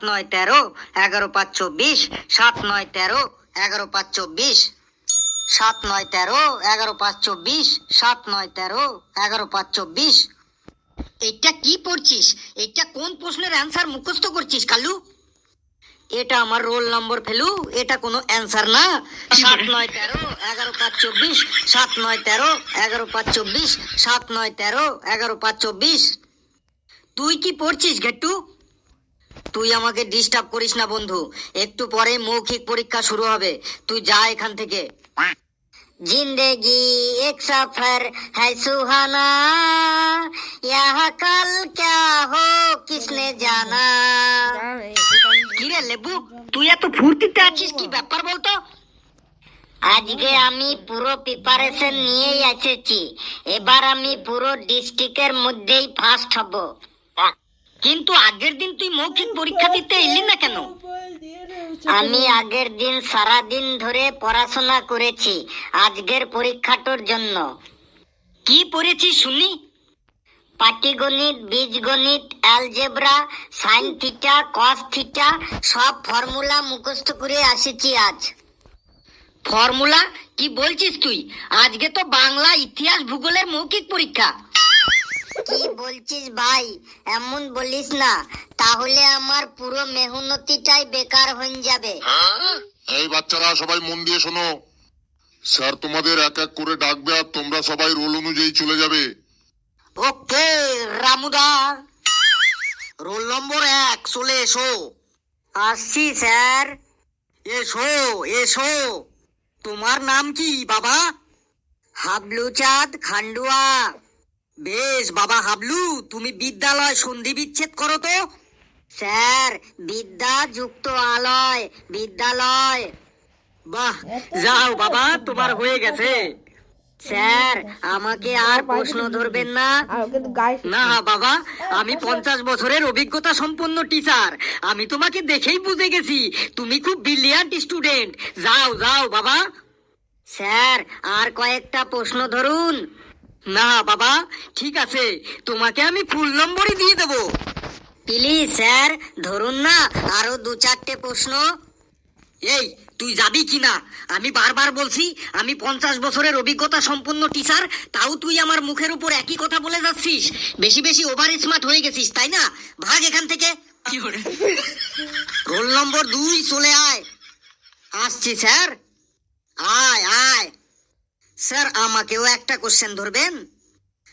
9 13, 11 5 24, 7 9 13, 11 5 24, 7 9 13, 11 5 24, 7 9 13, 11 5 24। এটা কি পড়ছিস? এটা কোন প্রশ্নের অ্যান্সার মুখস্থ করছিস কালু? এটা আমার রোল নম্বর ফেলু, এটা কোনো অ্যান্সার না। 7 9 13, 11 5 24, 7 9 13, 11 5 24, 7 9 13, 11 5 24। তুই কি পড়ছিস গেট্টু? তুই আমাকে ডিস্টার্ব করিস না বন্ধু, একটু পরে মৌখিক পরীক্ষা শুরু হবে, তুই যা এখান থেকে। जिंदगी एक सफर है सुहाना, यहाँ कल क्या हो किसने जाना। কিরে লেবু, তুই এত ফুর্তিতে আছিস, কি ব্যাপার বলতো? আজকে আমি পুরো প্রিপারেশন নিয়েই এসেছি, এবার আমি পুরো ডিস্ট্রিক্টের মধ্যেই ফার্স্ট হব। কিন্তু আগের দিন তুই মৌখিক পরীক্ষা দিতে এলি না কেন? আমি আগের দিন সারা দিন ধরে পড়াশোনা করেছি আজকের পরীক্ষাটার জন্য। কি পড়েছিস শুনি? পাটিগণিত, বীজগণিত, algebra, sine theta, cos theta সব ফর্মুলা মুখস্থ করে আসেছি আজ। ফর্মুলা? কি বলছিস তুই? আজকে তো বাংলা, ইতিহাস, ভূগোলের মৌখিক পরীক্ষা। কি বলছিস ভাই, এমন বলিস না, তাহলে আমার পুরো মেহনতিটাই বেকার হয়ে যাবে। এই বাচ্চারা সবাই মন দিয়ে শোনো, স্যার তোমাদের এক এক করে ডাকবে আর তোমরা সবাই রোল অনুযায়ী চলে যাবে। ওকে রামুদা, রোল নম্বর 1 চলে এসো। আসছি স্যার। এসো এসো। তোমার নাম কি বাবা? হাবলু চাঁদ খান্ডুয়া। বেশ বাবা হাবলু, তুমি বিদ্যালয় সন্ধি বিচ্ছেদ করো তো। স্যার, বিদ্যা যুক্ত আলয়, বিদ্যালয়। বাহ, যাও বাবা, তোমার হয়ে গেছে। স্যার, আমাকে আর প্রশ্ন ধরবেন না। না বাবা, আমি 50 বছরের অভিজ্ঞতা সম্পন্ন টিচার, আমি তোমাকে দেখেই বুঝে গেছি তুমি খুব ব্রিলিয়ান্ট স্টুডেন্ট। যাও যাও বাবা। স্যার, আর কয়েকটা প্রশ্ন ধরুন। না বাবা, ঠিক আছে, তোমাকে আমি ফুল নম্বরই দিয়ে দেবো। প্লিজ স্যার, ধরুন না আরো 2-4টে প্রশ্ন। এই, তুই যাবি কি না? আমি বারবার বলছি আমি 50 বছরের অভিজ্ঞতা সম্পন্ন টিচার, তাও তুই আমার মুখের উপর একই কথা বলে যাচ্ছিস। বেশি বেশি ওভার স্মার্ট হয়ে গেছিস, তাই না? ভাগ এখান থেকে। রোল নম্বর 2 চলে আয়। আসছি স্যার। আয় আয়। স্যার, আমাকেও একটা কোশ্চেন ধরবেন?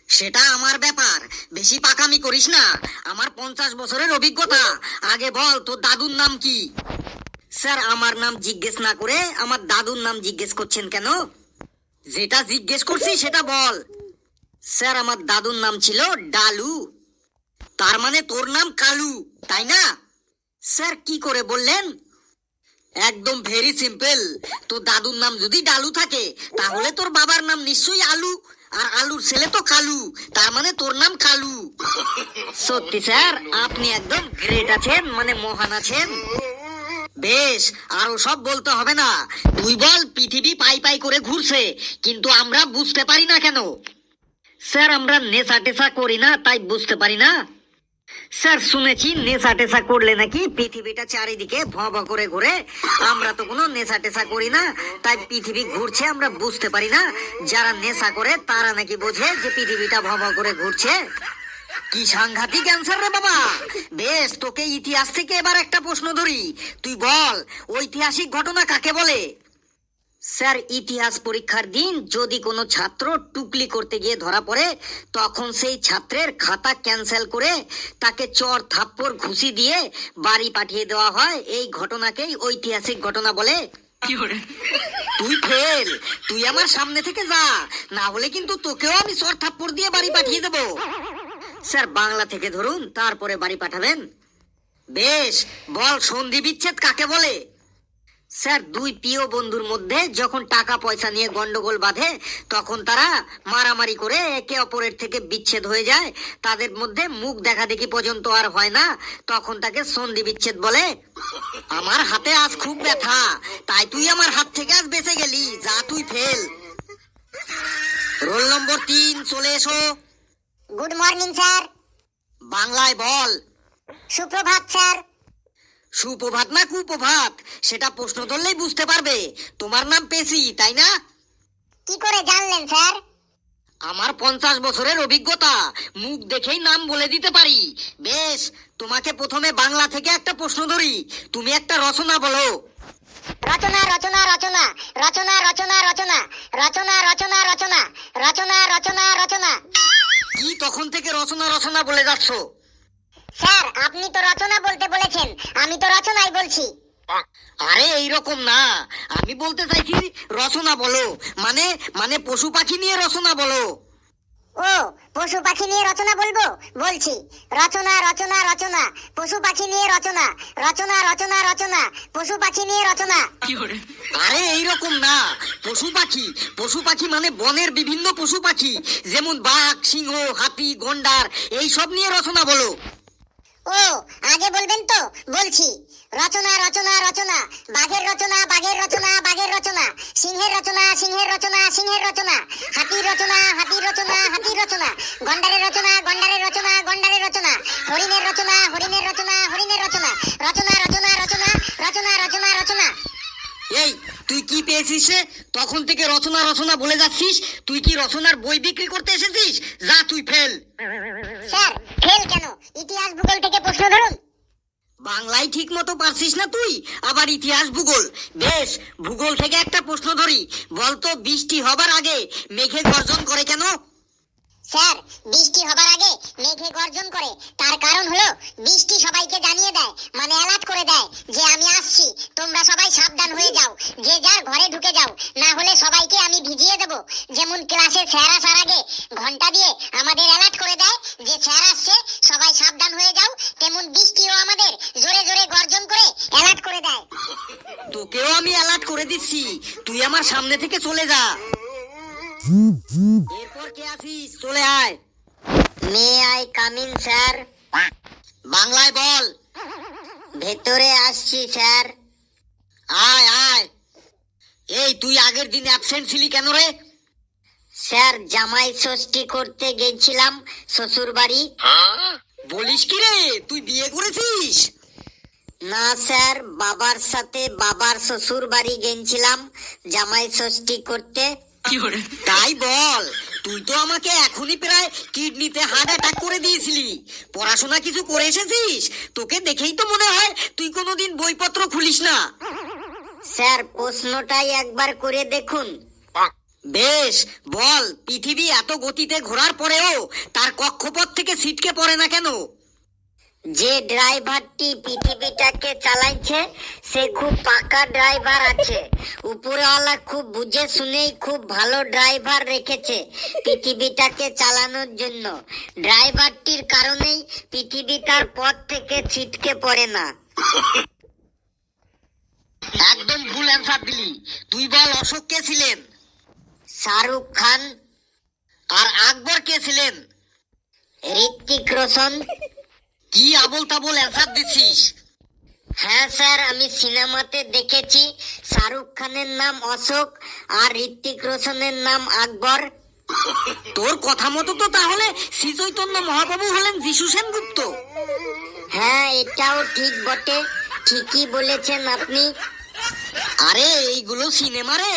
সেটা আমার ব্যাপার, বেশি পাকামি করিস না। আমার 50 বছরের অভিজ্ঞতা। আগে বল, তোর দাদুর নাম কি? স্যার, আমার নাম জিজ্ঞেস না করে আমার দাদুর নাম জিজ্ঞেস করছেন কেন? যেটা জিজ্ঞেস করছি সেটা বল। স্যার, আমার দাদুর নাম ছিল ডালু। তার মানে তোর নাম কালু, তাই না? স্যার, কি করে বললেন? একদম ভেরি সিম্পল, তোর দাদুর নাম যদি ডালু থাকে তাহলে তোর বাবার নাম নিশ্চয়ই আলু, আর আলুর ছেলে তো কালু, তার মানে তোর নাম কালু। সত্যি স্যার, আপনি একদম গ্রেট আছেন, মানে মহান আছেন। বেশ, আরো সব বলতে হবে না। তুই বল, পৃথিবী পাই পাই করে ঘুরছে, কিন্তু আমরা বুঝতে পারি না কেন? স্যার, আমরা নেশা টেশা করি না, তাই বুঝতে পারি না। স্যার, শুনেছি নেশা টেশা করলে নাকি পৃথিবীটা চারিদিকে ভঁ ভঁ করে ঘুরে। আমরা তো কোনো নেশা টেশা করি না, তাই পৃথিবী ঘুরছে আমরা বুঝতে পারি না। যারা নেশা করে তারা নাকি বোঝে যে পৃথিবীটা ভঁ ভঁ করে ঘুরছে। কি সাংঘাতিক অ্যান্সার রে বাবা। বেশ, তোকে ইতিহাস থেকে এবার একটা প্রশ্ন ধরি, তুই বল ঐতিহাসিক ঘটনা কাকে বলে? স্যার, ইতিহাস পরীক্ষার দিন যদি কোনো ছাত্র টুকলি করতে গিয়ে ধরা পড়ে, তখন সেই ছাত্রের খাতা ক্যান্সেল করে তাকে চর থাপ্পড় ঘুষি দিয়ে বাড়ি পাঠিয়ে দেওয়া হয়। এই ঘটনাকেই ঐতিহাসিক ঘটনা বলে। তুই ফেল, তুই আমার সামনে থেকে যা, না হলে কিন্তু তোকেও আমি চর থাপ্পড় দিয়ে বাড়ি পাঠিয়ে দেবো। স্যার, বাংলা থেকে ধরুন, তারপরে বাড়ি পাঠাবেন। বেশ, বল সন্ধি বিচ্ছেদ কাকে বলে? স্যার, দুই প্রিয় বন্ধুর মধ্যে যখন টাকা পয়সা নিয়ে গন্ডগোল বাঁধে, তখন তারা মারামারি করে একে অপরের থেকে বিচ্ছেদ হয়ে যায়, তাদের মধ্যে মুখ দেখা দেখি পর্যন্ত আর হয় না, তখন তাকে সন্ধি বিচ্ছেদ বলে। আমার হাতে আজ খুব ব্যথা, তাই তুই আমার হাত থেকে আজ বেঁচে গেলি, যা তুই ফেল। রোল নম্বর 3 চলে এসো। Good morning sir. বাংলায় বল। সুপ্রভাত স্যার। সুপ্রভাত না কুপ্রভাত সেটা প্রশ্ন ধরলেই বুঝতে পারবে। তোমার নাম পেশি, তাই না? কি করে জানলেন স্যার? আমার 50 বছরের অভিজ্ঞতা, মুখ দেখেই নাম বলে দিতে পারি। বেশ, তোমাকে প্রথমে বাংলা থেকে একটা প্রশ্ন ধরি, তুমি একটা রচনা বলো। রচনা রচনা রচনা রচনা রচনা রচনা রচনা রচনা রচনা রচনা রচনা রচনা। কি তখন থেকে রচনা রচনা বলে যাচ্ছ? স্যার আপনি তো রচনা বলতে বলেছেন, আমি তো রচনাই বলছি। আরে এইরকম না, আমি বলতে চাইছি রচনা বলো, মানে মানে পশু পাখি নিয়ে রচনা বলো। ও, পশু পাখি নিয়ে রচনা বলবো, বলছি। রচনা রচনা রচনা পশু পাখি নিয়ে রচনা, রচনা রচনা রচনা পশু পাখি নিয়ে রচনা। আরে এইরকম না, পশু পাখি, পশু পাখি মানে বনের বিভিন্ন পশু পাখি, যেমন বাঘ, সিংহ, হাতি, গন্ডার, এই সব নিয়ে রচনা বলো। ও, আগে বলবেন তো, বলছি। রচনা রচনা রচনা বাঘের রচনা বাঘের রচনা বাঘের রচনা, সিংহের রচনা সিংহের রচনা সিংহের রচনা, হাতির রচনা হাতির রচনা হাতির রচনা, গন্ডারের রচনা গন্ডারের রচনা গন্ডারের রচনা, হরিণের রচনা হরিণের রচনা হরিণের রচনা, রচনা রচনা রচনা রচনা রচনা রচনা। এই তুই কি পেয়েছিস রে? তখন থেকে রচনা রচনা বলে যাচ্ছিস। তুই কি রচনার বই বিক্রি করতে এসেছিস? যা, তুই ফেল। স্যার ফেল কেন? ইতিহাস ভূগোল থেকে প্রশ্ন ধরুন। বাংলায় ঠিক মতো পারছিস না তুই, আবার ইতিহাস ভূগোল। বেশ, ভূগোল থেকে একটা প্রশ্ন ধরি, বলতো বৃষ্টি হবার আগে মেঘে গর্জন করে কেন? স্যার বৃষ্টি হবার আগে মেঘে গর্জন করে, তার কারণ হলো বৃষ্টি সবাইকে জানিয়ে দেয়, মানে অ্যালার্ট করে দেয় যে আমি আসছি, তোমরা সবাই সাবধান হয়ে যাও, যে যার ঘরে ঢুকে যাও, না হলে সবাইকে আমি ভিজিয়ে দেব। যেমন ক্লাসে স্যার আসার আগে ঘন্টা দিয়ে আমাদের অ্যালার্ট করে দেয় যে স্যার আসছে, সবাই সাবধান হয়ে যাও, তেমন বৃষ্টিও আমাদের জোরে জোরে গর্জন করে অ্যালার্ট করে দেয়। তোকেও আমি অ্যালার্ট করে দিচ্ছি, তুই আমার সামনে থেকে চলে যা। এরপর কে আছিস? চলে আয়। May I come in sir? বাংলায় বল। ভেতরে আসছি স্যার। আয় আয়। এই তুই আগের দিন অ্যাবসেন্ট ছিলি কেন রে? স্যার জামাই ষষ্ঠী করতে গেছিলাম শ্বশুর বাড়ি। বলিস কি রে, তুই বিয়ে করেছিস? না স্যার, বাবার সাথে বাবার শ্বশুর বাড়ি গেছিলাম জামাই ষষ্ঠী করতে। তাই বল, তুই তো আমাকে এখনই প্রায় কিডনিতে হার্ট অ্যাটাক করে দিয়েছিলি। পড়াশোনা কিছু করে এসেছিস? তোকে দেখেই তো মনে হয় তুই কোনোদিন বইপত্র খুলিস না। স্যার প্রশ্নটাই একবার করে দেখুন। বেশ, বল, পৃথিবী এত গতিতে ঘোরার পরেও তার কক্ষপথ থেকে ছিটকে পড়ে না কেন? যে ড্রাইভারটি পৃথিবীটাকে চালাইছে সে খুব পাকা ড্রাইভার আছে। উপরওয়ালা খুব বুঝে শুনেই খুব ভালো ড্রাইভার রেখেছে পৃথিবীটাকে চালানোর জন্য। ড্রাইভারটির কারণেই পৃথিবী তার পথ থেকে ছিটকে পড়ে না। একদম ভুল অ্যান্সার দিলি। তুই বল, অশোক কে ছিলেন? শাহরুখ খান। আর আকবর কে ছিলেন? ঋত্বিক রোশন। কি আবোল তাবোল অ্যান্সার দিচ্ছিস? হ্যাঁ স্যার, আমি সিনেমাতে দেখেছি শাহরুখ খানের নাম অশোক আর ঋত্বিক রোশনের নাম আকবর। তোর কথা মতো তো তাহলে শ্রী চৈতন্য মহাপ্রভু হলেন যিশু সেনগুপ্ত। হ্যাঁ এটাও ঠিক বটে, ঠিকই বলেছেন আপনি। আরে এইগুলো সিনেমা রে,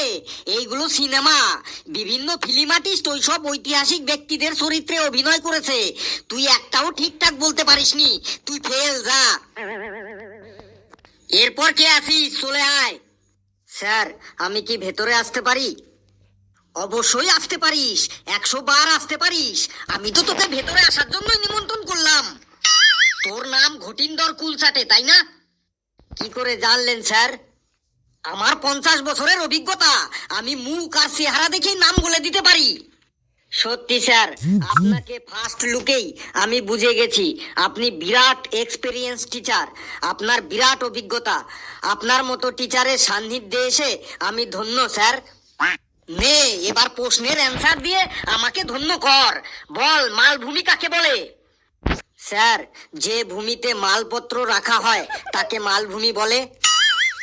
এইগুলো সিনেমা। বিভিন্ন ফিল্ম আর্টিস্ট ওইসব ঐতিহাসিক ব্যক্তিদের চরিত্রে অভিনয় করেছে। তুই একটাও ঠিকঠাক বলতে পারিসনি, তুই ফেল, যা। এরপর কে আছিস? চলে আয়। স্যার আমি কি ভেতরে আসতে পারি? অবশ্যই আসতে পারিস, 100 বার আসতে পারিস। আমি তো তোকে ভেতরে আসার জন্যই নিমন্ত্রণ করলাম। তোর নাম ঘটিন্দর কুলচাটে, তাই না? কি করে জানলেন স্যার? আমার 50 বছরের অভিজ্ঞতা, আমি মুখ আর চেহারা দেখেই নাম বলে দিতে পারি। সত্যি স্যার, আপনাকে ফার্স্ট লুকেই আমি বুঝে গেছি আপনি বিরাট এক্সপেরিয়েন্স টিচার। আপনার বিরাট অভিজ্ঞতা। আপনার মতো টিচারের সান্নিধ্যে এসে আমি ধন্য স্যার। নে এবার প্রশ্নের অ্যান্সার দিয়ে আমাকে ধন্য কর। বল, মালভূমি কাকে বলে? স্যার, যে ভূমিতে মালপত্র রাখা হয় তাকে মালভূমি বলে।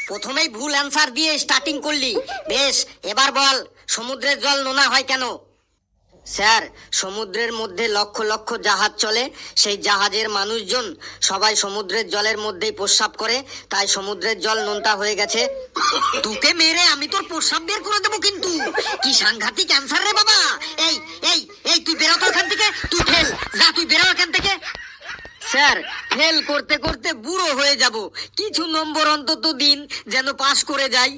প্রথমেই ভুল অ্যান্সার দিয়ে স্টার্টিং করলি। বেশ, এবার বল, সমুদ্রের জল নোনা হয় কেন? স্যার, সমুদ্রের মধ্যে লক্ষ লক্ষ জাহাজ চলে, সেই জাহাজের মানুষজন সবাই সমুদ্রের জলের মধ্যেই প্রস্রাব করে, তাই সমুদ্রের জল নোনতা হয়ে গেছে। তোকে মেরে আমি তোর প্রস্রাব বের করে দেবো কিন্তু। কি সাংঘাতিক ক্যান্সার রে বাবা! এই এই এই তুই বেরো তো এখান থেকে, তুই ফেল, যা তুই বেরো এখান থেকে। স্যার, ফেল করতে করতে বুড়ো হয়ে যাব, কিছু নম্বর অন্তত দিন যেন পাস করে যাই।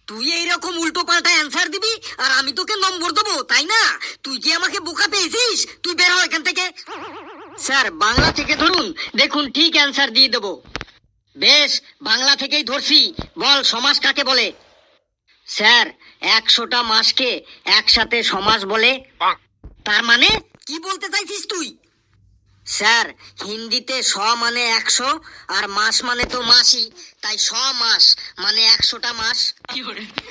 তুই এইরকম উল্টো পাল্টা অ্যান্সার দিবি আর আমি তোকে নম্বর দেবো, তাই না? তুই কি আমাকে বোকা পেয়েছিস? তুই বের হ এখান থেকে। স্যার, বাংলা থেকে ধরুন, দেখুন ঠিক অ্যান্সার দিয়ে দেবো। বেশ, বাংলা থেকেই ধরছি, বল সমাস কাকে বলে? স্যার, 100টা মাসকে একসাথে সমাস বলে। তার মানে কি বলতে চাইছিস তুই? স্যার, হিন্দিতে শ মানে 100 আর মাস মানে তো মাসই, তাই 100 মাস মানে 100টা মাস।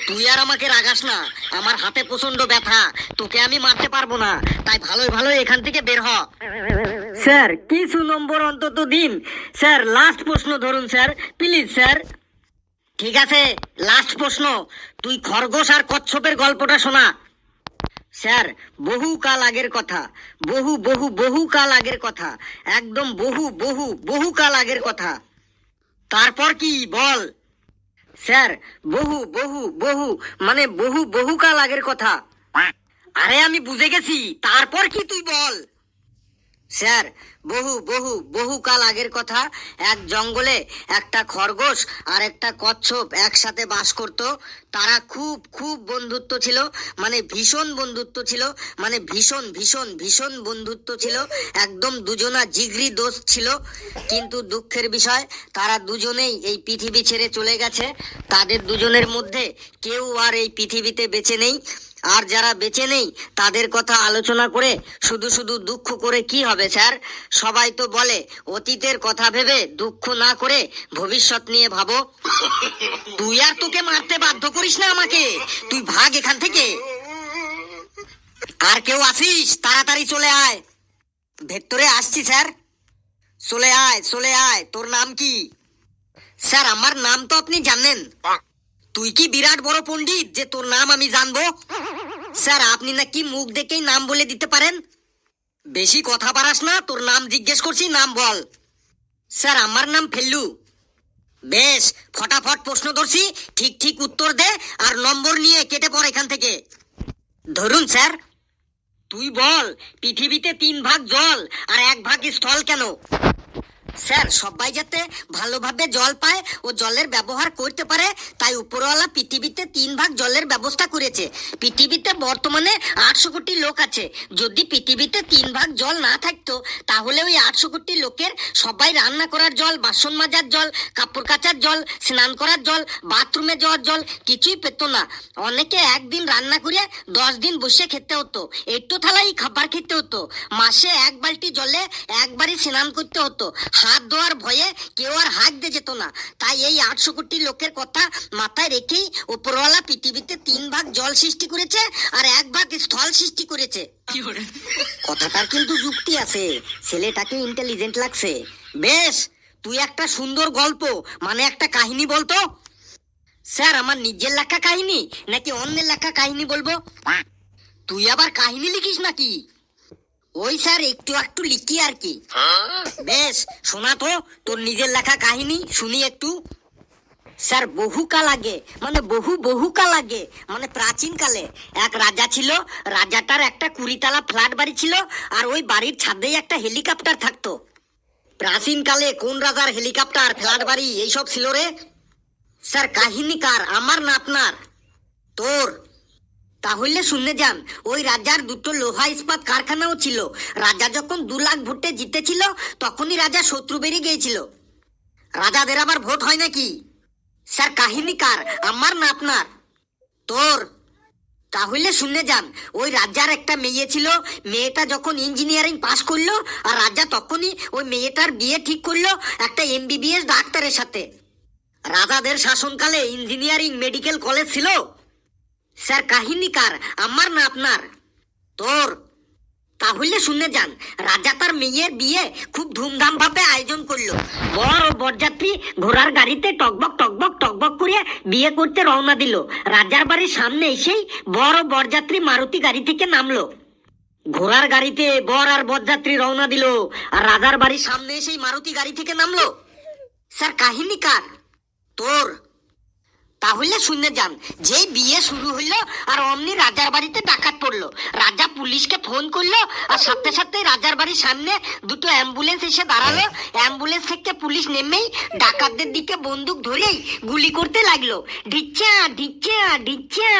তুই আর আমাকে রাগাস না, আমার হাতে প্রচন্ড ব্যথা, তোকে আমি মারতে পারবো না, তাই ভালোই ভালোই এখান থেকে বের হ। স্যার, কিছু নম্বর অন্তত দিন। স্যার, লাস্ট প্রশ্ন ধরুন স্যার, প্লিজ স্যার। ঠিক আছে, লাস্ট প্রশ্ন, তুই খরগোশ আর কচ্ছপের গল্পটা শোনা। স্যার, বহু কাল আগের কথা, বহু বহু বহু কাল আগের কথা, একদম বহু বহু বহু কাল আগের কথা। তারপর কি বল? স্যার, বহু বহু বহু মানে বহু বহু কাল আগের কথা। আরে আমি বুঝে গেছি, তারপর কি তুই বল। স্যার, বহু বহু বহু কাল আগের কথা, এক জঙ্গলে একটা খরগোশ আর একটা কচ্ছপ একসাথে বাস করত। তারা খুব খুব বন্ধুত্ব ছিল, মানে ভীষণ বন্ধুত্ব ছিল, মানে ভীষণ ভীষণ ভীষণ বন্ধুত্ব ছিল, একদম দুজনা জিগরি দোস্ত ছিল। কিন্তু দুঃখের বিষয়, তারা দুজনেই এই পৃথিবী ছেড়ে চলে গেছে। তাদের দুজনের মধ্যে কেউ আর এই পৃথিবীতে বেঁচে নেই। আর যারা বেঁচে নেই তাদের কথা আলোচনা করে শুধু শুধু দুঃখ করে কি হবে স্যার? সবাই তো বলে অতীতের কথা ভেবে দুঃখ না করে ভবিষ্যৎ নিয়ে ভাবো। তুই আর তোকে মারতে বাধ্য করিস না আমাকে, তুই ভাগ এখান থেকে। আর কেউ আসিস, তাড়াতাড়ি চলে আয়। ভেতরে আসছি স্যার। চলে আয় চলে আয়। তোর নাম কি? স্যার, আমার নাম তো আপনি জানেন। তুই কি বিরাট বড় পণ্ডিত যে তোর নাম আমি জানবো? স্যার, আপনি নাকি মুখ দেখেই নাম বলে দিতে পারেন। বেশি কথা বাড়াস না, তোর নাম জিজ্ঞেস করছি, নাম বল। স্যার, আমার নাম ফেল্লু। বেশ, ফটাফট প্রশ্ন ধরছি, ঠিক ঠিক উত্তর দে আর নম্বর নিয়ে কেটে পড় এখান থেকে। ধরুন স্যার। তুই বল, পৃথিবীতে 3 ভাগ জল আর 1 ভাগ স্থল কেন? স্যার, সবাই যাতে ভালোভাবে জল পায় ও জলের ব্যবহার করতে পারে, তাই উপরওয়ালা পৃথিবীতে 3 ভাগ জলের ব্যবস্থা করেছে। পৃথিবীতে বর্তমানে 800 কোটি লোক আছে। যদি পৃথিবীতে 3 ভাগ জল না থাকতো, তাহলে ওই 800 কোটি লোকের সবাই রান্না করার জল, বাসন মাজার জল, কাপড় কাচার জল, স্নান করার জল, বাথরুমে যাওয়ার জল কিছুই পেত না। অনেকে একদিন রান্না করে 10 দিন বসে খেতে হতো, একটু থালাই খাবার খেতে হতো। মাসে 1 বালতি জলে একবারই স্নান করতে হতো। হাত ধোয়ার ভয়ে কেউ আর হাত দিয়ে যেত না। তাই এই 800 কোটি লোকের কথা মাথায় রেখেই উপরওয়ালা পৃথিবীতে 3 ভাগ জল সৃষ্টি করেছে আর 1 ভাগ স্থল সৃষ্টি করেছে। কথাটার কিন্তু যুক্তি আছে, ছেলেটাকে ইন্টেলিজেন্ট লাগছে। বেশ, তুই একটা সুন্দর গল্প মানে একটা কাহিনী বলতো। স্যার, আমার নিজের লেখা কাহিনী নাকি অন্যের লেখা কাহিনী বলবো? তুই আবার কাহিনী লিখিস নাকি? ওই স্যার, একটু একটু লিখি আর কি। বেশ, শোনা তো তোর নিজের লেখা কাহিনী, শুনি একটু। স্যার, বহুকাল আগে মানে বহু কাল আগে মানে প্রাচীন কালে এক রাজা ছিল। রাজাটার একটা 20 তলা ফ্ল্যাট বাড়ি ছিল আর ওই বাড়ির ছাদেই একটা হেলিকপ্টার থাকতো। প্রাচীন কালে কোন রাজার হেলিকপ্টার, ফ্ল্যাট বাড়ি এইসব ছিল রে? স্যার, কাহিনীকার আমার না আপনার? তোর। তাহলে শুনে যান, ওই রাজার 2টো লোহা ইস্পাত কারখানাও ছিল। রাজা যখন 2 লাখ ভোটে জিতেছিল, তখনই রাজা শত্রু বেরিয়ে গিয়েছিল। রাজাদের আবার ভোট হয় নাকি? স্যার, কাহিনীকার আমার না আপনার? তোর। তাহলে শুনে যান, ওই রাজার একটা মেয়ে ছিল। মেয়েটা যখন ইঞ্জিনিয়ারিং পাশ করলো, আর রাজা তখনই ওই মেয়েটার বিয়ে ঠিক করলো একটা MBBS ডাক্তারের সাথে। রাজাদের শাসনকালে ইঞ্জিনিয়ারিং মেডিকেল কলেজ ছিল। স্যার, কাহিনীকার আমার না আপনার? তোর। তাহলে শুনে যান, রাজা তার মেয়ের বিয়ে খুব ধুমধাম ভাবে আয়োজন করলো। বড় বরযাত্রী ঘোড়ার গাড়িতে টকবক টকবক টকবক করে বিয়ে করতে রওনা দিল। রাজার বাড়ির সামনে এসেই বড় বরযাত্রী মারুতি গাড়ি থেকে নামলো। ঘোড়ার গাড়িতে বর আর বরযাত্রী রওনা দিল, আর রাজার বাড়ির সামনে এসেই মারুতি গাড়ি থেকে নামলো। স্যার কাহিনী কার? তোর। তাহলে শুনে যান, যে বিয়ে শুরু হইলো আর অমনি রাজার বাড়িতে ডাকাত পড়লো। রাজা পুলিশকে ফোন করলো, আর সাথে সাথে রাজার বাড়ির সামনে দুটো অ্যাম্বুলেন্স এসে দাঁড়ালো। অ্যাম্বুলেন্স থেকে পুলিশ নেমেই ডাকাতদের দিকে বন্দুক ধরেই গুলি করতে লাগলো। ঢিচ্চা ঢিচ্চা ঢিচ্চা,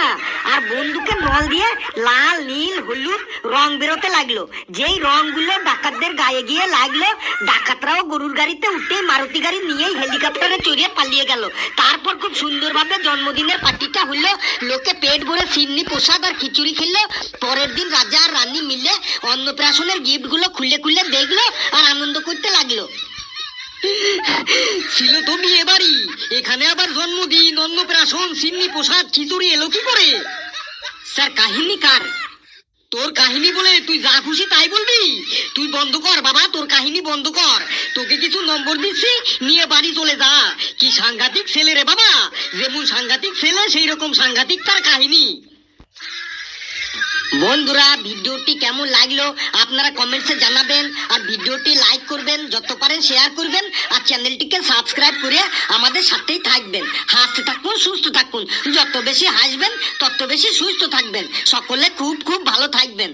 আর বন্দুকের নল দিয়ে লাল নীল হলুদ রং বেরোতে লাগলো। যেই রংগুলো ডাকাতদের গায়ে গিয়ে লাগলো, ডাকাতরাও গরুর গাড়িতে উঠে মারুতি গাড়ি নিয়েই হেলিকপ্টারে চড়িয়ে পালিয়ে গেল। তারপর খুব সুন্দরভাবে জন্মদিনের পার্টিটা হলো, লোকে পেট ভরে সিন্নি প্রসাদ আর খিচুড়ি খেলো। পরের দিন রাজা আর রানী মিলে অন্নপ্রাশনের গিফট গুলো খুলে খুলে দেখলো আর আনন্দ করতে লাগলো। ছিল তো বিয়ে বাড়ি, এখানে আবার জন্মদিন, অন্নপ্রাশন, সিন্নি প্রসাদ, খিচুড়ি এলো কি করে? স্যার কাহিনী কার? তোর কাহিনী বলে তুই যা খুশি তাই বলবি? তুই বন্ধ কর বাবা, তোর কাহিনী বন্ধ কর। তোকে কিছু নম্বর দিচ্ছি, নিয়ে বাড়ি চলে যা। কি সাংঘাতিক ছেলে রে বাবা, যেমন সাংঘাতিক ছেলে সেই রকম সাংঘাতিক তার কাহিনী। বন্ধুরা, ভিডিওটি কেমন লাগলো আপনারা কমেন্টসে জানাবেন, আর ভিডিওটি লাইক করবেন, যত পারেন শেয়ার করবেন, আর চ্যানেলটিকে সাবস্ক্রাইব করে আমাদের সাথেই থাকবেন। হাসতে থাকুন, সুস্থ থাকুন। যত বেশি হাসবেন তত বেশি সুস্থ থাকবেন। সকলে খুব খুব ভালো থাকবেন।